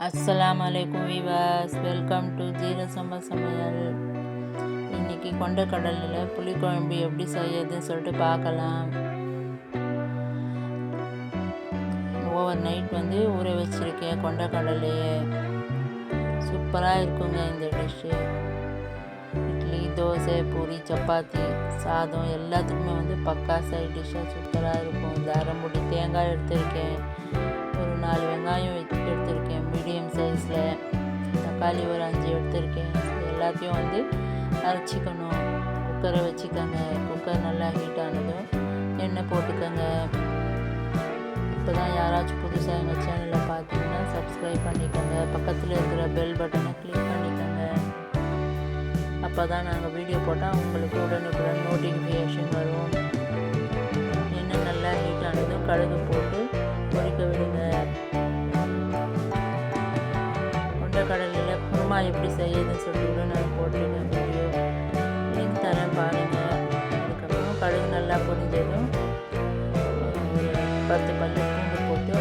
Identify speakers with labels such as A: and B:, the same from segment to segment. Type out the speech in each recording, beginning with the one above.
A: அஸ்ஸலாமு அலைக்கும் viewers, welcome to ஜீர சம்பா சமையல். இன்றைக்கி கொண்டக்கடலில் புளிக்குழம்பு எப்படி செய்யறதுன்னு சொல்லிட்டு பார்க்கலாம். ஓவர் நைட் ஊற வச்சுருக்கேன் கொண்டக்கடலையே. சூப்பராக இருக்குங்க இந்த டிஷ்ஷு. இட்லி, தோசை, பூரி, சப்பாத்தி, சாதம் எல்லாத்துக்குமே பக்கா சைட் டிஷ்ஷாக சூப்பராக இருக்கும். இந்த அரைமுடி தேங்காய் எடுத்திருக்கேன், ஒரு 4 வெங்காயம் எடுத்திருக்கேன் மீடியம் சைஸில், தக்காளி ஒரு 5 எடுத்திருக்கேன். எல்லாத்தையும் அரைச்சிக்கணும். குக்கரை வச்சுக்கோங்க. குக்கர் நல்லா ஹீட் ஆனதும் எண்ணெய் போட்டுக்கோங்க. இப்போ தான் யாராச்சும் புதுசாக எங்கள் சேனலில் பார்த்தீங்கன்னா சப்ஸ்கிரைப் பண்ணிக்கோங்க. பக்கத்தில் இருக்கிற பெல் பட்டனை கிளிக் பண்ணிக்கோங்க. அப்போ தான் நாங்கள் வீடியோ போட்டால் உங்களுக்கு உடனுக்குடன் நோட்டிஃபிகேஷன் வரும். எண்ணெய் நல்லா ஹீட் ஆனதும் கடுகு போட்டு பொரிக்க விடுங்க. கொண்டக்கடலையில் குருமா எப்படி செய்யுதுன்னு சொல்லிட்டு நான் போட்டிருக்கேன் வீடியோ, லிங்க் தரேன் பாருங்கள். அதுக்கப்புறம் கடுகு நல்லா பொரிஞ்சதும் ஒரு 10 பல்லு பூண்டு போட்டு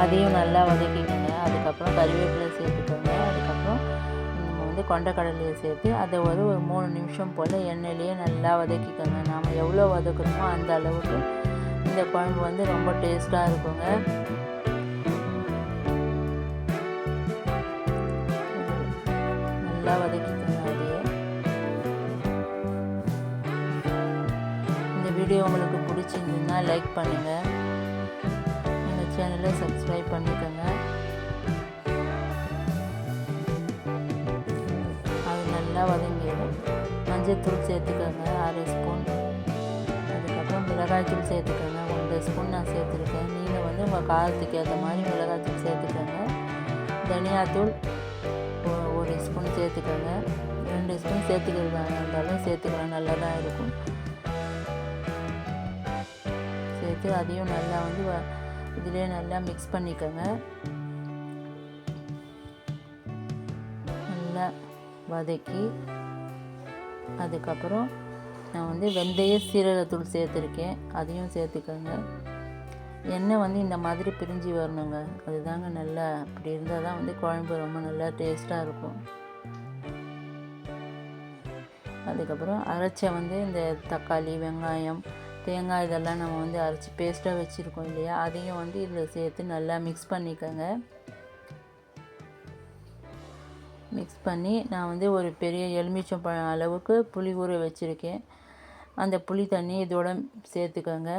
A: அதையும் நல்லா வதக்கிக்கோங்க. அதுக்கப்புறம் கறிவேப்பிலை சேர்த்துக்கோங்க. அதுக்கப்புறம் கொண்டக்கடலையை சேர்த்து அதை ஒரு 3 நிமிஷம் போல் எண்ணெயிலேயே நல்லா வதக்கிக்கோங்க. நாம் எவ்வளோ வதக்கணுமோ அந்த அளவுக்கு இந்த குழம்பு ரொம்ப டேஸ்ட்டாக இருக்குங்க. நல்லா வதக்கிக்கோங்க. அதையே இந்த வீடியோ உங்களுக்கு பிடிச்சிருந்ததுன்னா லைக் பண்ணுங்கள், எங்கள் சேனலை சப்ஸ்கிரைப் பண்ணிக்கோங்க. அது நல்லா வதங்கிடும். மஞ்சள்தூள் சேர்த்துக்கோங்க 6 ஸ்பூன். அதுக்கப்புறம் மிளகாய்த்தூள் சேர்த்துக்கோங்க 1 ஸ்பூன் நான் சேர்த்துருக்கேன். நீங்கள் உங்கள் காரத்துக்கு ஏற்ற மாதிரி மிளகாய்த்தூள் சேர்த்துக்கோங்க. தனியாத்தூள் 1 ஸ்பூன் சேர்த்துக்கோங்க. 2 ஸ்பூன் சேர்த்துக்கிறதா இருந்தாலும் சேர்த்துக்கலாம், நல்லா தான் இருக்கும். சேர்த்து அதையும் நல்லா இதிலே நல்லா மிக்ஸ் பண்ணிக்கோங்க. நல்லா வதக்கி அதுக்கப்புறம் நான் வெந்தய சீரகத்தூள் சேர்த்துருக்கேன், அதையும் சேர்த்துக்கோங்க. எண்ணெய் இந்த மாதிரி பிரிஞ்சு வரணுங்க. அதுதாங்க நல்லா, அப்படி இருந்தால் தான் குழம்பு ரொம்ப நல்லா டேஸ்ட்டாக இருக்கும். அதுக்கப்புறம் அரைச்ச இந்த தக்காளி, வெங்காயம், தேங்காய் இதெல்லாம் நம்ம அரைச்சி பேஸ்ட்டாக வச்சுருக்கோம் இல்லையா, அதையும் இதில் சேர்த்து நல்லா மிக்ஸ் பண்ணிக்கோங்க. மிக்ஸ் பண்ணி நான் ஒரு பெரிய எலுமிச்சம்பழம் அளவுக்கு புளி ஊற வச்சுருக்கேன். அந்த புளி தண்ணி இதோட சேர்த்துக்கோங்க.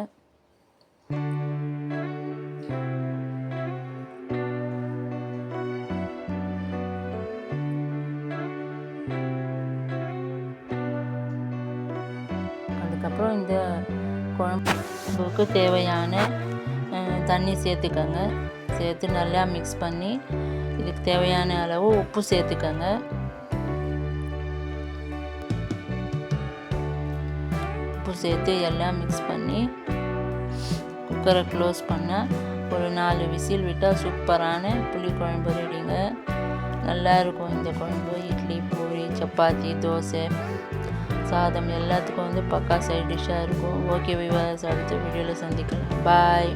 A: அதுக்கப்புறம் இந்த குழம்புக்கு தேவையான தண்ணி சேர்த்துக்கோங்க. சேர்த்து நல்லா மிக்ஸ் பண்ணி இதுக்கு தேவையான அளவு உப்பு சேர்த்துக்கோங்க. உப்பு சேர்த்து எல்லாம் மிக்ஸ் பண்ணி குக்கரை க்ளோஸ் பண்ண ஒரு 4 விசில் விட்டால் சூப்பரான புளிக்குழம்பு ரெடிங்க. நல்லா இருக்கும் இந்த குழம்பு. இட்லி, பூரி, சப்பாத்தி, தோசை, சாதம் எல்லாத்துக்கும் பக்கா சைட் டிஷ்ஷாக இருக்கும். ஓகே வியூவர்ஸ், அடுத்த வீடியோவில் சந்திக்கலாம். பாய்.